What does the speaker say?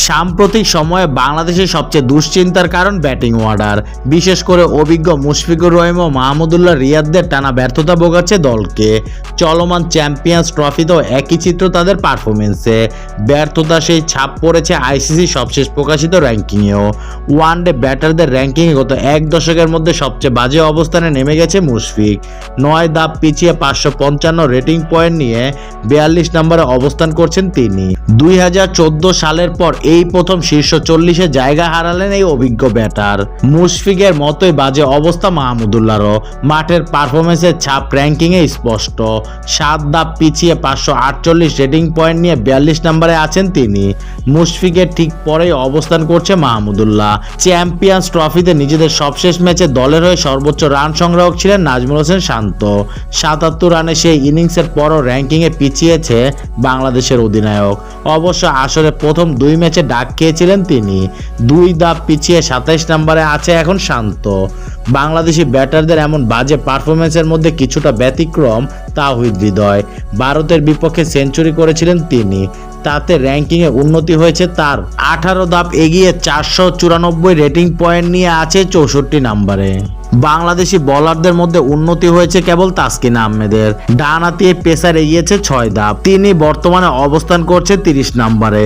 সাম্প্রতিক সময়ে বাংলাদেশের সবচেয়ে দুশ্চিন্তার কারণ ব্যাটিং অর্ডার, বিশেষ করে অভিজ্ঞ মুশফিকুর রহিম ও মাহমুদুল্লাহ রিয়াদদের টানা ব্যর্থতা ভোগাচ্ছে দলকে। চলমান চ্যাম্পিয়ন্স ট্রফিতেও একই চিত্র তাদের পারফরমেন্সে। ব্যর্থতা সেই ছাপ পড়েছে আইসিসি সবশেষ প্রকাশিত র্যাঙ্কিংয়েও। ওয়ানডে ব্যাটারদের র্যাঙ্কিংয়ে গত এক দশকের মধ্যে সবচেয়ে বাজে অবস্থানে নেমে গেছে মুশফিক। 9 ধাপ পিছিয়ে 555 রেটিং পয়েন্ট নিয়ে 42 নম্বরে অবস্থান করছেন তিনি। 2014 সালের পর এই প্রথম শীর্ষ 40-এ জায়গা হারালেন এই অভিজ্ঞ ব্যাটার। মুশফিকের মতোই বাজে অবস্থা মাহমুদুল্লাহরও। মাঠের পারফরমেন্সের ছাপ র্যাঙ্কিংয়ে স্পষ্ট। 7 ধাপ পিছিয়ে 548 রেটিং পয়েন্ট নিয়ে 42 নম্বরে আছেন তিনি। মুশফিকের ঠিক পরেই অবস্থান করছে মাহমুদুল্লাহ। চ্যাম্পিয়ন্স ট্রফিতে নিজেদের সবশেষ ম্যাচে দলের হয়ে সর্বোচ্চ রান সংগ্রাহক ছিলেন নাজমুল হোসেন শান্ত। 77 রানে সেই ইনিংসের পরও র্যাঙ্কিংয়ে পিছিয়েছে বাংলাদেশের অধিনায়ক। অবশ্য আসরে প্রথম 2 ম্যাচে ডাক খেয়েছিলেন তিনি। 2 ধাপ পিছিয়ে 27 নম্বরে আছে এখন শান্ত। বাংলাদেশি ব্যাটারদের এমন বাজে পারফরমেন্সের মধ্যে কিছুটা ব্যতিক্রম তাওহিদ হৃদয়। ভারতের বিপক্ষে সেঞ্চুরি করেছিলেন তিনি, তাতে র্যাঙ্কিংয়ে উন্নতি হয়েছে তার। 18 ধাপ এগিয়ে 494 রেটিং পয়েন্ট নিয়ে আছে 64 নম্বরে। বাংলাদেশি বোলারদের মধ্যে উন্নতি হয়েছে কেবল তাসকিন আহমেদের। ডানহাতি পেসার এগিয়েছে 6 ধাপ, তিনি বর্তমানে অবস্থান করছে 30 নম্বরে।